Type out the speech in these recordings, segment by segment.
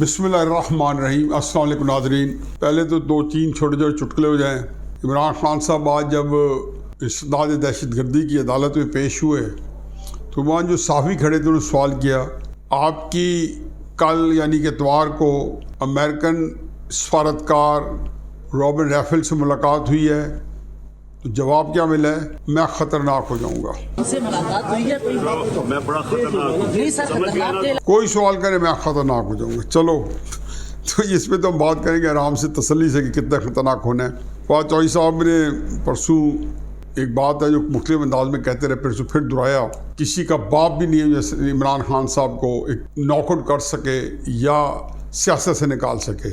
بسم اللہ الرحمن الرحیم۔ السلام علیکم ناظرین۔ پہلے تو 2-3 چھوٹے چھوٹے چٹکلے ہو جائیں۔ عمران خان صاحب آج جب استداد دہشت گردی کی عدالت میں پیش ہوئے تو وہاں جو صحافی کھڑے تھے انہوں نے سوال کیا، آپ کی کل یعنی کہ اتوار کو امریکن سفارتکار رابن ریفل سے ملاقات ہوئی ہے، تو جواب کیا ملا ہے؟ میں خطرناک ہو جاؤں گا۔ کوئی سوال کرے میں خطرناک ہو جاؤں گا۔ چلو تو اس پہ تو ہم بات کریں گے آرام سے تسلی سے کہ کتنا خطرناک ہونا ہے۔ فواد چوہدری صاحب نے پرسوں ایک بات ہے جو مختلف انداز میں کہتے رہے، پھر دہرایا، کسی کا باپ بھی نہیں ہے جیسے عمران خان صاحب کو ایک ناک آؤٹ کر سکے یا سیاست سے نکال سکے،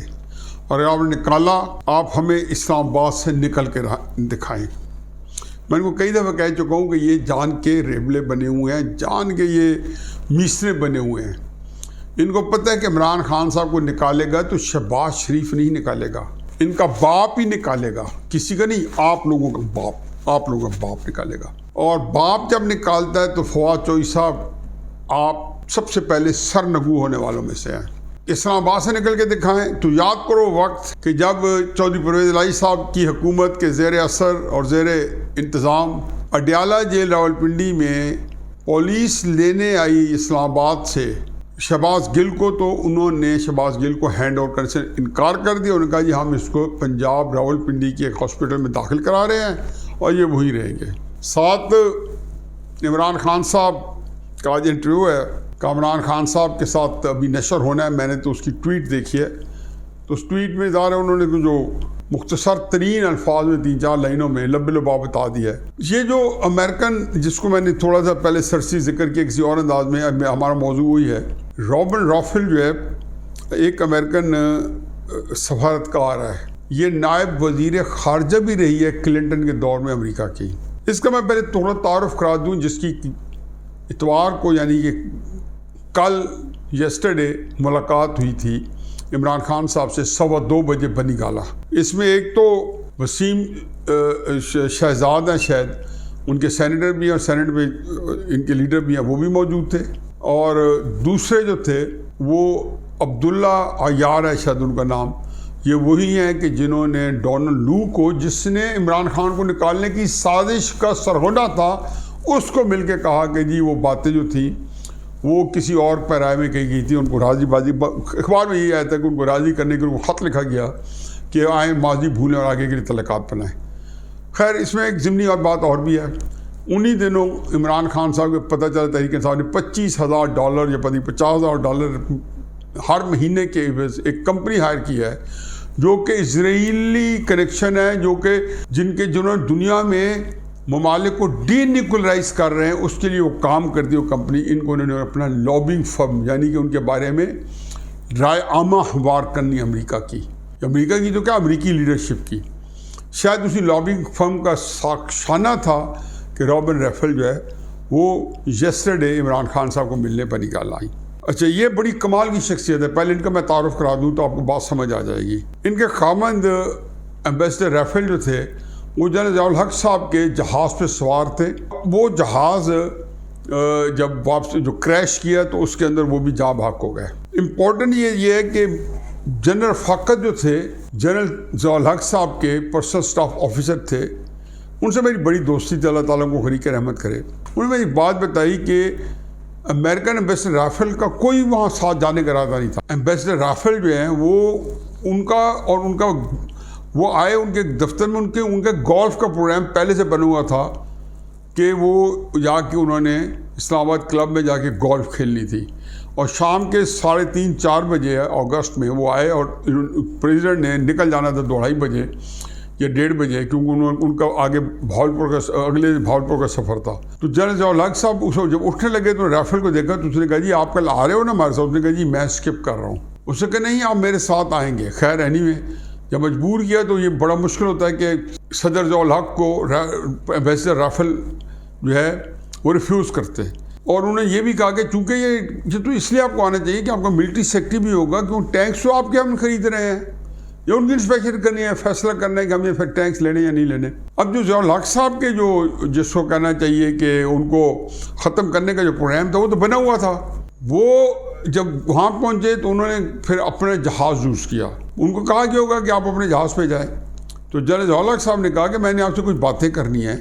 اور آپ نے نکالا، آپ ہمیں اسلام آباد سے نکل کے دکھائیں۔ میں ان کو کئی دفعہ کہہ چکا ہوں کہ یہ جان کے ریبلے بنے ہوئے ہیں، جان کے یہ میسرے بنے ہوئے ہیں۔ ان کو پتہ ہے کہ عمران خان صاحب کو نکالے گا تو شہباز شریف نہیں نکالے گا، ان کا باپ ہی نکالے گا، کسی کا نہیں، آپ لوگوں کا باپ نکالے گا۔ اور باپ جب نکالتا ہے تو فواد چوہدری صاحب آپ سب سے پہلے سرنگو ہونے والوں میں سے ہیں۔ اسلام آباد سے نکل کے دکھائیں تو یاد کرو وقت کہ جب چودھری پرویز الہی صاحب کی حکومت کے زیر اثر اور زیر انتظام اڈیالہ جیل راولپنڈی میں پولیس لینے آئی اسلام آباد سے شہباز گل کو، تو انہوں نے شہباز گل کو ہینڈ اوور کرنے سے انکار کر دیا۔ انہوں نے کہا جی ہم اس کو پنجاب راولپنڈی کے ایک ہاسپٹل میں داخل کرا رہے ہیں اور یہ وہی رہیں گے۔ ساتھ عمران خان صاحب کا آج انٹرویو ہے، عمران خان صاحب کے ساتھ ابھی نشر ہونا ہے، میں نے تو اس کی ٹویٹ دیکھی ہے، تو اس ٹویٹ میں ظاہر ہے انہوں نے جو مختصر ترین الفاظ میں 3-4 لائنوں میں لب لبا بتا دیا ہے۔ یہ جو امریکن، جس کو میں نے تھوڑا سا پہلے سرسی ذکر کیا کسی اور انداز میں، ہمارا موضوع وہی ہے، رابن ریفل جو ہے ایک امریکن سفارتکار ہے، یہ نائب وزیر خارجہ بھی رہی ہے کلنٹن کے دور میں امریکہ کی۔ اس کا میں پہلے تھوڑا تعارف کرا دوں، جس کی اتوار کو یعنی کہ کل یسٹرڈے ملاقات ہوئی تھی عمران خان صاحب سے 2:15 بجے بنی گالا۔ اس میں ایک تو وسیم شہزاد ہیں، شاید ان کے سینیٹر بھی ہیں اور سینٹ میں ان کے لیڈر بھی ہیں، وہ بھی موجود تھے، اور دوسرے جو تھے وہ عبداللہ عیار ہے شاید ان کا نام۔ یہ وہی ہیں کہ جنہوں نے ڈونلڈ لو کو، جس نے عمران خان کو نکالنے کی سازش کا سرغنہ تھا، اس کو مل کے کہا کہ جی وہ باتیں جو تھیں وہ کسی اور پیرائے میں کہی گئی تھی، ان کو راضی بازی، اخبار میں یہ آیا تھا کہ ان کو راضی کرنے کے لیے وہ خط لکھا گیا کہ آئیں ماضی بھولیں اور آگے کے لیے تعلقات بنائیں۔ خیر اس میں ایک ضمنی اور بات اور بھی ہے، انہی دنوں عمران خان صاحب کو پتہ چلا تحریک انصاف نے $25,000 یا $50,000 ہر مہینے کے عوض ایک کمپنی ہائر کی ہے جو کہ اسرائیلی کنیکشن ہے، جنہوں نے دنیا میں ممالک کو ڈی نیوکلرائز کر رہے ہیں، اس کے لیے وہ کام کرتی ہے وہ کمپنی۔ ان کو انہوں نے اپنا لابنگ فرم یعنی کہ ان کے بارے میں رائے عامہ ہموار کرنی امریکہ کی تو کیا امریکی لیڈرشپ کی، شاید اسی لابنگ فرم کا ساخانہ تھا کہ رابن ریفل جو ہے وہ یسٹرڈے عمران خان صاحب کو ملنے پر نکال آئی۔ اچھا یہ بڑی کمال کی شخصیت ہے، پہلے ان کا میں تعارف کرا دوں تو آپ کو بات سمجھ آ جائے گی۔ ان کے خامند ایمبیسڈر ریفل جو تھے وہ جنرل ضیاء الحق صاحب کے جہاز پہ سوار تھے۔ وہ جہاز جب واپس جو کریش کیا تو اس کے اندر وہ بھی جاں بحق ہو گئے۔ امپورٹنٹ یہ ہے کہ جنرل فقط جو تھے جنرل ضیاء الحق صاحب کے پرسنل سٹاف آفیسر تھے، ان سے میری بڑی دوستی تھی، اللہ تعالیٰ کو غریق رحمت کرے۔ انہوں نے ایک بات بتائی کہ امریکن ایمبیسڈر رافل کا کوئی وہاں ساتھ جانے کا ارادہ نہیں تھا۔ ایمبیسڈر رافل جو ہیں وہ آئے ان کے دفتر میں، ان کے گولف کا پروگرام پہلے سے بنا ہوا تھا کہ وہ جا کے انہوں نے اسلام آباد کلب میں جا کے گولف کھیلنی تھی، اور شام کے 3:30-4 بجے اگست میں وہ آئے، اور پریزیڈنٹ نے نکل جانا تھا 2:30 بجے یا 1:30 بجے، کیونکہ ان کا آگے اگلے بھاولپور کا سفر تھا۔ تو جنرل ضیاء الحق صاحب جب اٹھنے لگے تو ریفل کو دیکھا تو اس نے کہا جی آپ کل آ رہے ہو نا ہمارے ساتھ؟ اس نے کہا جی میں اسکپ کر رہا ہوں۔ اس نے کہا نہیں آپ میرے ساتھ آئیں گے۔ خیر اینی وے جب مجبور کیا تو یہ بڑا مشکل ہوتا ہے کہ صدر ضیاء الحق کو ایمبیسڈر رافل جو ہے وہ ریفیوز کرتے، اور انہوں نے یہ بھی کہا کہ چونکہ یہ تو اس لیے آپ کو آنا چاہیے کہ آپ کا ملٹری سیکٹری بھی ہوگا، کیوں ٹینکس تو آپ کے ہم خرید رہے ہیں، یہ ان کی انسپیکشن کرنی ہے، فیصلہ کرنا ہے کہ ہمیں پھر ٹینکس لینے یا نہیں لینے۔ اب جو ضیاء الحق صاحب کے جس کو کہنا چاہیے کہ ان کو ختم کرنے کا جو پروگرام تھا وہ تو بنا ہوا تھا، وہ جب وہاں پہنچے تو انہوں نے پھر اپنے جہاز یوز کیا. ان کو کہا کیا ہوگا کہ آپ اپنے جہاز پہ جائیں. تو جنرل ضیاء الحق صاحب نے کہا کہ میں نے آپ سے کچھ باتیں کرنی ہیں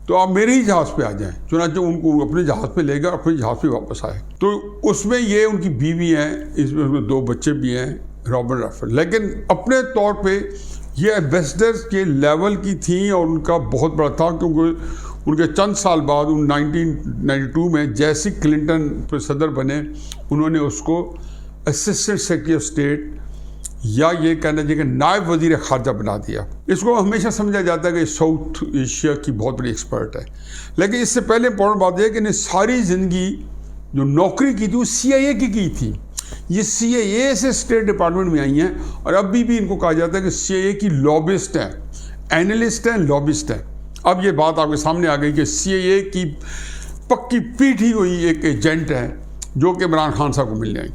تو آپ میرے ہی جہاز پہ آ جائیں. چنانچہ ان کو اپنے جہاز پہ لے گئے اور اپنے جہاز پہ واپس آئے. تو اس میں یہ ان کی بیوی ہیں, اس میں 2 بچے بھی ہیں, رابرٹ ریفل. لیکن اپنے طور پہ یہ ایمبیسڈر کے لیول کی تھیں اور ان کا بہت بڑا تھا, کیونکہ ان کے چند سال بعد 1992 میں جیسے کلنٹن پہ صدر بنے انہوں نے اس کو اسسٹنٹ سیکرٹری آف اسٹیٹ یا یہ کہنا چاہیے کہ نائب وزیر خارجہ بنا دیا. اس کو ہمیشہ سمجھا جاتا ہے کہ ساؤتھ ایشیا کی بہت بڑی ایکسپرٹ ہے. لیکن اس سے پہلے امپورٹنٹ بات یہ ہے کہ انہیں ساری زندگی جو نوکری کی تھی وہ CIA کی تھی. یہ CIA سے اسٹیٹ ڈپارٹمنٹ میں آئی ہیں اور ابھی بھی ان کو کہا جاتا ہے کہ CIA کی لابسٹ ہیں, اینالسٹ ہیں, لابسٹ ہیں. اب یہ بات آپ کے سامنے آ گئی کہ CIA کی پکی پیٹھی ہوئی ایک ایجنٹ ہے جو کہ عمران خان صاحب کو ملنے آئی.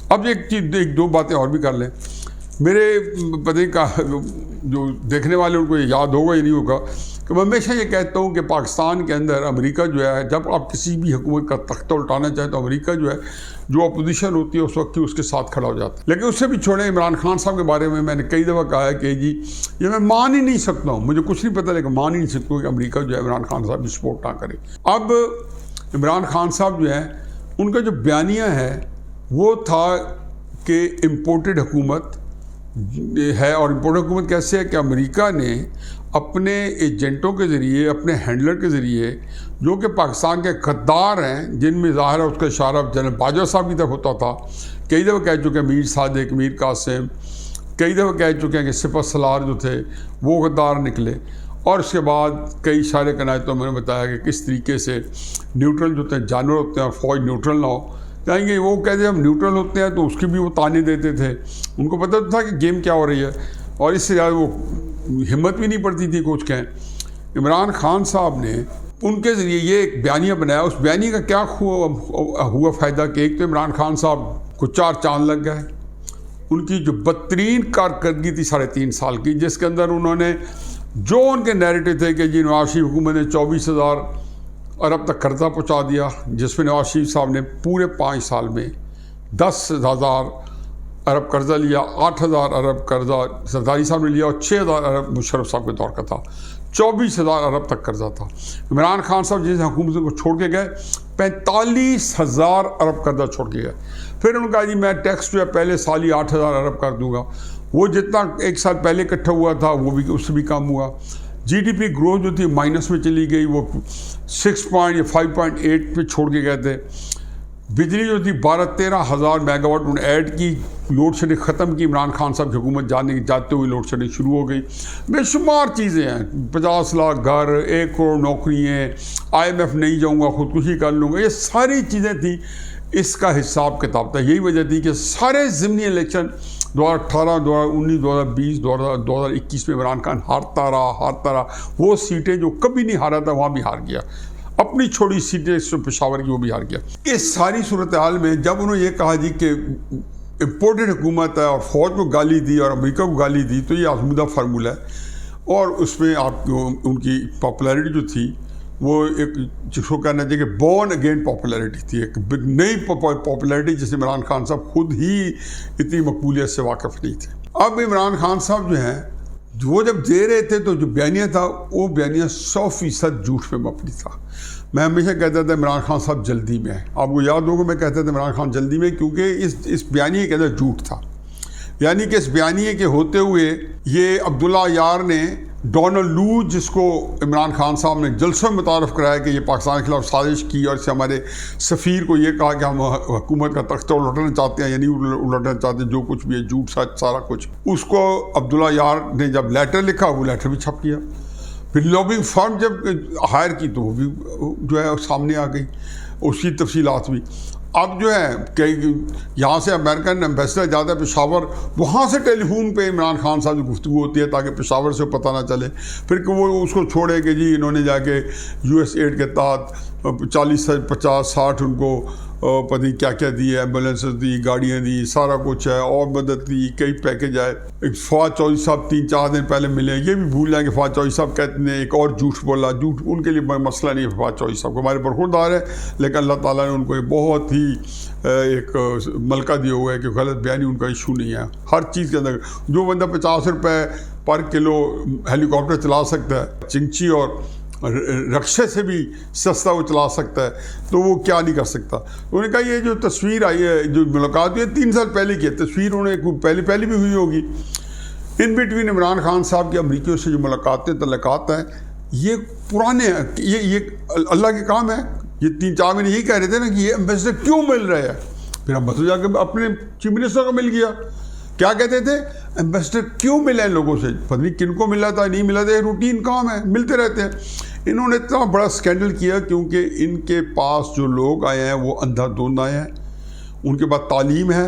اب ایک 2 باتیں اور بھی کر لیں. میرے پتی کا جو دیکھنے والے ان کو یہ یاد ہوگا یا نہیں ہوگا کہ میں ہمیشہ یہ کہتا ہوں کہ پاکستان کے اندر امریکہ جو ہے, جب آپ کسی بھی حکومت کا تختہ الٹانا چاہیں تو امریکہ جو ہے جو اپوزیشن ہوتی ہے اس وقت کی اس کے ساتھ کھڑا ہو جاتا ہے. لیکن اس سے بھی چھوڑیں, عمران خان صاحب کے بارے میں نے کئی دفعہ کہا ہے کہ جی یہ میں مان ہی نہیں سکتا ہوں, مجھے کچھ نہیں پتہ لیکن مان ہی نہیں سکتا ہوں کہ امریکہ جو ہے عمران خان صاحب کی سپورٹ نہ کرے. اب عمران خان صاحب جو ہے ان کا جو بیانیہ ہے وہ تھا کہ امپورٹڈ حکومت ہے. اور امپورٹڈ حکومت کیسے ہے کہ امریکہ نے اپنے ایجنٹوں کے ذریعے, اپنے ہینڈلر کے ذریعے, جو کہ پاکستان کے غدار ہیں, جن میں ظاہر ہے اس کا اشارہ جنرل باجوہ صاحب کی طرف ہوتا تھا, کئی دفعہ کہہ چکے ہیں میر صادق, میر قاسم, کئی دفعہ کہہ چکے ہیں کہ سپہ سالار جو تھے وہ غدار نکلے. اور اس کے بعد کئی اشارے کنایتوں میں نے بتایا کہ کس طریقے سے نیوٹرل جو ہوتے ہیں جانور ہوتے ہیں اور فوج نیوٹرل نہ ہو. کہیں گے وہ کہتے ہیں ہم نیوٹرل ہوتے ہیں تو اس کی بھی وہ تانے دیتے تھے. ان کو پتہ تھا کہ گیم کیا ہو رہی ہے اور اس سے زیادہ وہ ہمت بھی نہیں پڑتی تھی کچھ کہیں. عمران خان صاحب نے ان کے ذریعے یہ ایک بیانیہ بنایا. اس بیانیہ کا کیا ہوا فائدہ کہ ایک تو عمران خان صاحب کو 4 چاند لگ گئے. ان کی جو بدترین کارکردگی تھی 3.5 سال کی, جس کے اندر انہوں نے جو ان کے نیریٹو تھے کہ جی نواز شریف حکومت نے 24,000 ارب تک قرضہ پہنچا دیا, جس میں نواز شریف صاحب نے پورے 5 سال میں 10,000 ارب قرضہ لیا, 8,000 ارب قرضہ زرداری صاحب نے لیا اور 6,000 ارب مشرف صاحب کے دور کا تھا. 24,000 ارب تک قرضہ تھا. عمران خان صاحب جس حکومت کو چھوڑ کے گئے 45,000 ارب قرضہ چھوڑ کے گئے. پھر انہوں نے کہا جی میں ٹیکس جو ہے پہلے سال ہی 8,000 ارب کر دوں گا. وہ جتنا 1 سال پہلے اکٹھا ہوا تھا وہ بھی اس سے بھی کم ہوا. GDP گروتھ جو تھی مائنس میں چلی گئی, وہ 5.8 پہ چھوڑ کے گئے تھے. بجلی جو تھی 12-13 ہزار میگا واٹ انہوں نے ایڈ کی. لوڈ شیڈنگ ختم کی. عمران خان صاحب کی حکومت جاتے ہوئے لوڈ شیڈنگ شروع ہو گئی. بے شمار چیزیں ہیں, 50 لاکھ گھر, 1 کروڑ نوکریاں, IMF نہیں جاؤں گا خودکشی کر لوں گا, یہ ساری چیزیں تھیں. اس کا حساب کتاب تھا. یہی وجہ تھی کہ سارے ضمنی الیکشن 2018, 2019, 2020, 2021 میں عمران خان ہارتا رہا. وہ سیٹیں جو کبھی نہیں ہارا تھا وہاں بھی ہار گیا. اپنی چھوڑی سیٹیں پشاور کی وہ بھی ہار گیا. اس ساری صورتحال میں جب انہوں نے یہ کہا جی کہ امپورٹڈ حکومت ہے اور فوج کو گالی دی اور امریکہ کو گالی دی, تو یہ آزمودہ فارمولہ ہے. اور اس میں آپ کو ان کی پاپولیرٹی جو تھی وہ ایک جس کو کہنا چاہیے کہ بورن اگین پاپولیرٹی تھی, ایک نئی پاپولیرٹی جس میں عمران خان صاحب خود ہی اتنی مقبولیت سے واقف نہیں تھے. اب عمران خان صاحب جو ہیں وہ جب دے رہے تھے تو جو بیانیہ تھا وہ بیانیہ 100% جھوٹ پہ مبنی تھا. میں ہمیشہ کہتا تھا عمران خان صاحب جلدی میں ہیں. آپ کو یاد ہوگا میں کہتا تھا عمران خان جلدی میں, کیونکہ اس بیانیے کے اندر جھوٹ تھا. یعنی کہ اس بیانیے کے ہوتے ہوئے یہ عبداللہ یار نے ڈونلڈ لو, جس کو عمران خان صاحب نے جلسوں میں متعارف کرایا کہ یہ پاکستان کے خلاف سازش کی اور اس سے ہمارے سفیر کو یہ کہا کہ ہم حکومت کا تختہ الٹنا چاہتے ہیں یا نہیں الٹنا چاہتے, جو کچھ بھی ہے جھوٹ سچ سارا کچھ. اس کو عبداللہ یار نے جب لیٹر لکھا وہ لیٹر بھی چھپ کیا. پھر لابنگ فرم جب ہائر کی تو وہ بھی جو ہے سامنے آ گئی, اس کی تفصیلات بھی. اب جو ہے کہ یہاں سے امریکن ایمبیسڈر جاتا ہے پشاور, وہاں سے ٹیلی فون پہ عمران خان صاحب کی گفتگو ہوتی ہے تاکہ پشاور سے پتہ نہ چلے. پھر کہ وہ اس کو چھوڑے کہ جی انہوں نے جا کے US ایڈ کے تحت 40 50 60 ان کو پتہ نہیں کیا کیا دی، ایمبولینسز دی، گاڑیاں دی، سارا کچھ ہے، اور مدد دی، کئی پیکج آئے. فواد چودھری صاحب 3-4 دن پہلے ملے، یہ بھی بھول جائیں کہ فواد چودھری صاحب کہتے ہیں ایک اور جھوٹ بولا. جھوٹ ان کے لیے مسئلہ نہیں ہے، فواد چودھری صاحب کو ہمارے برخوردار ہے، لیکن اللہ تعالیٰ نے ان کو بہت ہی ایک ملکہ دیا ہوا ہے کہ غلط بیانی ان کا ایشو نہیں ہے. ہر چیز کے اندر جو بندہ 50 روپے پر کلو ہیلی کاپٹر چلا سکتا ہے، چنگچی اور رکشے سے بھی سستا وہ چلا سکتا ہے، تو وہ کیا نہیں کر سکتا. انہوں نے کہا یہ جو تصویر آئی ہے، جو ملاقات ہوئی ہے 3 سال پہلے کی ہے، تصویر انہیں پہلے بھی ہوئی ہوگی. ان بٹوین عمران خان صاحب کی امریکیوں سے جو ملاقاتیں تعلقات ہیں، یہ پرانے ہیں، یہ اللہ کے کام ہے. یہ 3-4 مہینے یہی کہہ رہے تھے نا کہ یہ ایمبیسڈر کیوں مل رہے ہیں. پھر ہم بس جا کے اپنے چیف منسٹر کو مل گیا. کیا کہتے تھے؟ ایمبیسڈر کیوں ملے ان لوگوں سے؟ پتہ نہیں کن کو ملا تھا، نہیں ملا تھا، یہ روٹین کام ہے، ملتے رہتے ہیں. انہوں نے اتنا بڑا اسکینڈل کیا کیونکہ ان کے پاس جو لوگ آئے ہیں وہ اندھا دھند آئے ہیں. ان کے پاس تعلیم ہے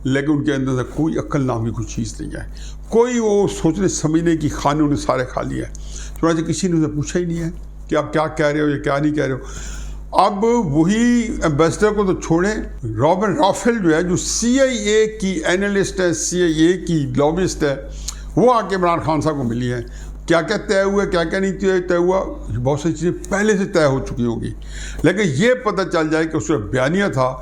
لیکن ان کے اندر کوئی عقل نامی کوئی چیز نہیں ہے، کوئی وہ سوچنے سمجھنے کی کھانے انہیں سارے کھا لیا ہے. چنانچہ کسی نے اسے پوچھا ہی نہیں ہے کہ آپ کیا کہہ رہے ہو یا کیا نہیں کہہ رہے ہو. اب وہی ایمبیسڈر کو تو چھوڑیں، رابن رافیل جو ہے، جو سی آئی اے کی اینالسٹ ہے، سی آئی اے کی لابسٹ ہے، وہ آ کے عمران خان صاحب کو ملی ہے. کیا کیا طے ہوا، کیا کیا نہیں طے ہوا، بہت ساری چیزیں پہلے سے طے ہو چکی ہوں گی. لیکن یہ پتہ چل جائے کہ اس کا بیانیہ تھا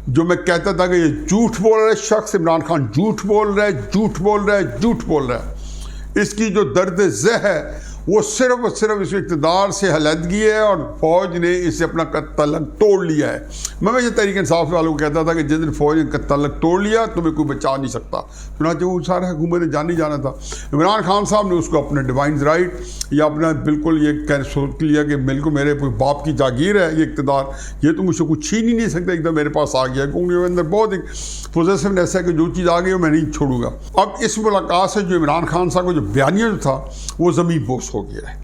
جو میں کہتا تھا کہ یہ جھوٹ بول رہا ہے شخص، عمران خان جھوٹ بول رہا ہے، جھوٹ بول رہا ہے، جھوٹ بول رہا ہے. اس کی جو درد ذہ ہے وہ صرف اور صرف اس اقتدار سے علیحدگی ہے، اور فوج نے اسے اپنا تعلق توڑ لیا ہے. میں ویسے تحریک انصاف والوں کو کہتا تھا کہ جس دن فوج نے تعلق توڑ لیا تمہیں کوئی بچا نہیں سکتا. چنانچہ وہ سارا حکومت نے جان ہی جانا تھا. عمران خان صاحب نے اس کو اپنے ڈیوائن رائٹ یا اپنا بالکل یہ سوچ لیا کہ بالکل میرے باپ کی جاگیر ہے یہ اقتدار، یہ تو مجھ سے کچھ چھین ہی نہیں سکتا، ایک دم میرے پاس آ گیا، کیونکہ میرے اندر بہت ایک پوزیسونیس ہے کہ جو چیز آ گئی وہ میں نہیں چھوڑوں گا. اب اس ملاقات سے جو عمران خان صاحب کا جو بیانیہ جو تھا وہ زمین بوس ہو گیا ہے.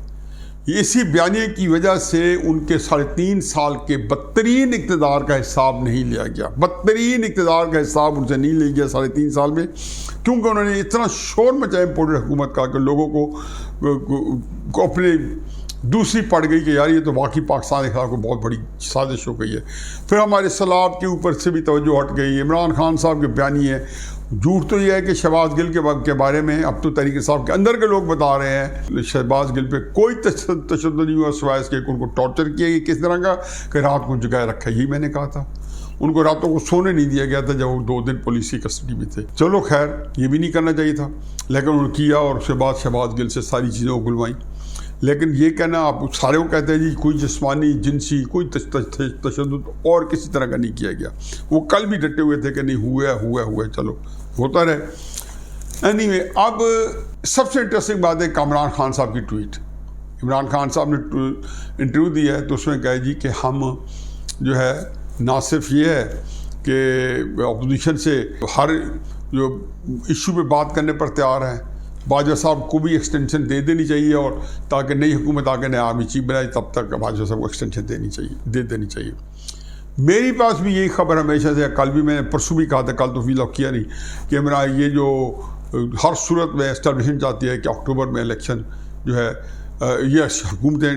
اسی بیانیے کی وجہ سے ان کے 3.5 سال کے بدترین اقتدار کا حساب نہیں لیا گیا، بدترین اقتدار کا حساب ان سے نہیں لیا گیا 3.5 سال میں، کیونکہ انہوں نے اتنا شور مچایا امپورٹڈ حکومت کا کہ لوگوں کو اپنے دوسری پڑ گئی کہ یار یہ تو واقعی پاکستان کے خلاف کوئی بہت بڑی سازش ہو گئی ہے. پھر ہمارے سیلاب کے اوپر سے بھی توجہ ہٹ گئی. عمران خان صاحب کے بیانیے جھوٹ تو یہ ہے کہ شہباز گل کے بارے میں اب تو تحریک انصاف کے اندر کے لوگ بتا رہے ہیں شہباز گل پہ کوئی تشدد نہیں ہوا سوائے اس کے ان کو ٹارچر کیا گیا کس طرح کا کہ رات کو جگائے رکھا. یہی میں نے کہا تھا. ان کو راتوں کو سونے نہیں دیا گیا تھا جب وہ 2 دن پولیس کی کسٹڈی میں تھے. چلو خیر یہ بھی نہیں کرنا چاہیے تھا لیکن انہوں نے کیا، اور اس کے بعد شہباز گل سے ساری چیزیں اگلوائیں. لیکن یہ کہنا آپ سارے کو کہتے ہیں جی کوئی جسمانی جنسی کوئی تشدد اور کسی طرح کا نہیں کیا گیا. وہ کل بھی ڈٹے ہوئے تھے کہ نہیں ہوا چلو ہوتا رہے. اینی وے اب سب سے انٹرسٹنگ بات ہے عمران خان صاحب کی ٹویٹ. عمران خان صاحب نے انٹرویو دیا ہے تو اس میں کہا جی کہ ہم جو ہے نہ صرف یہ ہے کہ اپوزیشن سے ہر جو ایشو پہ بات کرنے پر تیار ہیں، باجوہ صاحب کو بھی ایکسٹینشن دے دینی چاہیے، اور تاکہ نئی حکومت آ کے نیا آرمی چیف بنائے تب تک باجوہ صاحب کو ایکسٹینشن دے دینی چاہیے. میری پاس بھی یہی خبر ہمیشہ سے، کل بھی میں نے پرسوں بھی کہا تھا، کل تو فی الحال کیا نہیں، کہ میرا یہ جو ہر صورت میں اسٹیبلشمنٹ چاہتی ہے کہ اکتوبر میں الیکشن جو ہے یہ حکومتیں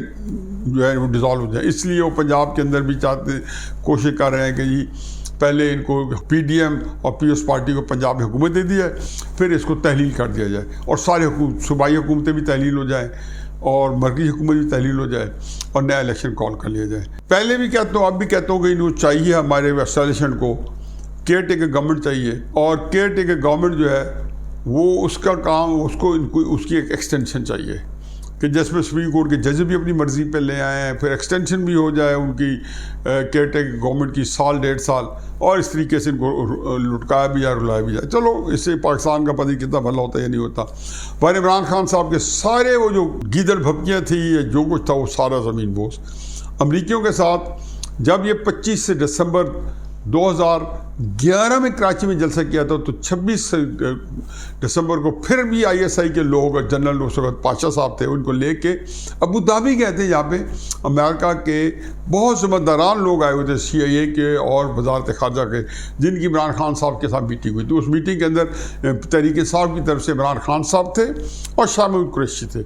جو ہے وہ ڈیزالو ہو جائیں. اس لیے وہ پنجاب کے اندر بھی کوشش کر رہے ہیں کہ جی پہلے ان کو پی ڈی ایم اور پی ایس پارٹی کو پنجاب میں حکومت دے دی ہے، پھر اس کو تحلیل کر دیا جائے اور سارے صوبائی حکومتیں بھی تحلیل ہو جائیں اور مرکزی حکومت بھی تحلیل ہو جائے اور نیا الیکشن کال کر لیا جائے. پہلے بھی کہتا ہوں اب بھی کہتا ہوں کہ انہوں چاہیے ہمارے اسٹیبلشمنٹ کو کیئر ٹیکر گورنمنٹ چاہیے، اور کیئر ٹیکر گورنمنٹ جو ہے وہ اس کا کام اس کی ایک ایکسٹینشن چاہیے کہ جس میں سپریم کورٹ کے جج بھی اپنی مرضی پہ لے آئے ہیں، پھر ایکسٹینشن بھی ہو جائے ان کی کیئر ٹیکر گورنمنٹ کی 1.5 سال، اور اس طریقے سے ان کو لٹکایا بھی جائے رلایا بھی جائے. چلو اس سے پاکستان کا پتہ کتنا بھلا ہوتا ہے یا نہیں ہوتا. پر عمران خان صاحب کے سارے وہ جو گیدڑ بھپکیاں تھیں یا جو کچھ تھا وہ سارا زمین بوس. امریکیوں کے ساتھ جب یہ 25 دسمبر 2011 میں کراچی میں جلسہ کیا تھا تو 26 دسمبر کو پھر بھی آئی ایس آئی کے لوگ، جنرل اس وقت پاشا صاحب تھے، ان کو لے کے ابو دھابی گئے تھے. یہاں پہ امریکہ کے بہت سمجھداران لوگ آئے ہوئے تھے، سی آئی اے کے اور وزارت خارجہ کے، جن کی عمران خان صاحب کے ساتھ میٹنگ ہوئی تھی. اس میٹنگ کے اندر تحریک صاحب کی طرف سے عمران خان صاحب تھے اور شاہ محمود قریشی تھے.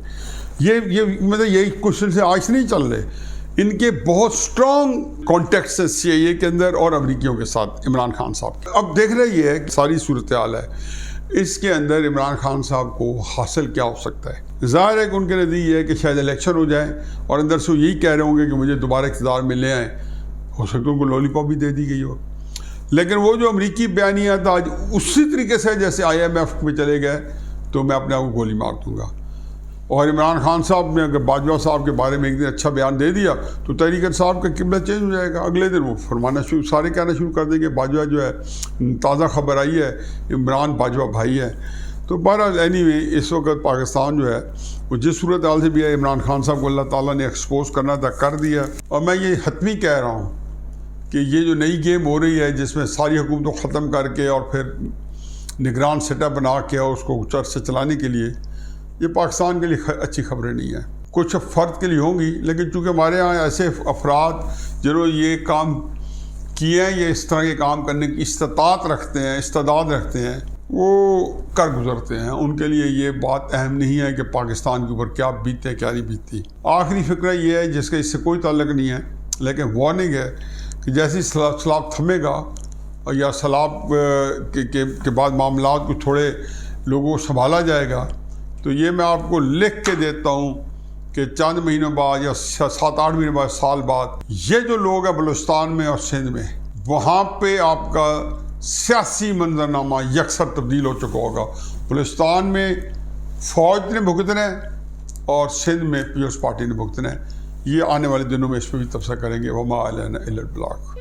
یہ مطلب یہی کوشچن سے آج نہیں چل رہے. ان کے بہت سٹرونگ کانٹیکٹس ہیں سی آئی اے کے اندر اور امریکیوں کے ساتھ عمران خان صاحب کے۔ اب دیکھ رہے یہ ہے کہ ساری صورتحال ہے، اس کے اندر عمران خان صاحب کو حاصل کیا ہو سکتا ہے؟ ظاہر ہے کہ ان کے نزدیک یہ ہے کہ شاید الیکشن ہو جائے اور اندر سے وہ یہی کہہ رہے ہوں گے کہ مجھے دوبارہ اقتدار میں لے آئیں، ہو سکتا ہے ان کو لالی پاپ بھی دے دی گئی ہو۔ لیکن وہ جو امریکی بیانیہ تھا آج اسی طریقے سے جیسے IMF میں چلے گئے تو میں اپنے آپ کو گولی مار دوں گا۔ اور عمران خان صاحب نے اگر باجوہ صاحب کے بارے میں ایک دن اچھا بیان دے دیا تو تحریک انصاف کا قبلہ چینج ہو جائے گا، اگلے دن وہ فرمانا سارے کہنا شروع کر دیں گے باجوہ جو ہے، تازہ خبر آئی ہے عمران باجوہ بھائی ہے۔ تو بہرحال اینی وے اس وقت پاکستان جو ہے وہ جس صورتحال سے بھی ہے، عمران خان صاحب کو اللہ تعالیٰ نے ایکسپوز کرنا تھا کر دیا، اور میں یہ حتمی کہہ رہا ہوں کہ یہ جو نئی گیم ہو رہی ہے جس میں ساری حکومتوں ختم کر کے اور پھر نگران سیٹ اپ بنا کے اور اس کو چرچ سے چلانے کے لیے، یہ پاکستان کے لیے اچھی خبریں نہیں ہیں۔ کچھ فرد کے لیے ہوں گی، لیکن چونکہ ہمارے ہاں ایسے افراد جنہوں نے یہ کام کیے ہیں، یہ اس طرح کے کام کرنے کی استطاعت رکھتے ہیں، استعداد رکھتے ہیں، وہ کر گزرتے ہیں، ان کے لیے یہ بات اہم نہیں ہے کہ پاکستان کے اوپر کیا بیتے کیا نہیں بیتی۔ آخری فکرہ یہ ہے جس کا اس سے کوئی تعلق نہیں ہے، لیکن وارننگ ہے کہ جیسے سیلاب تھمے گا یا سیلاب کے بعد معاملات کو تھوڑے لوگوں کو سنبھالا جائے گا، تو یہ میں آپ کو لکھ کے دیتا ہوں کہ چند مہینوں بعد یا 7-8 مہینے بعد، سال بعد، یہ جو لوگ ہیں بلوچستان میں اور سندھ میں، وہاں پہ آپ کا سیاسی منظرنامہ یکسر تبدیل ہو چکا ہوگا۔ بلوچستان میں فوج نے بھگتنا ہے اور سندھ میں پیپلز پارٹی نے بھگتنا ہے۔ یہ آنے والے دنوں میں اس پہ بھی تبصرہ کریں گے۔ وما علینا الا البلاغ۔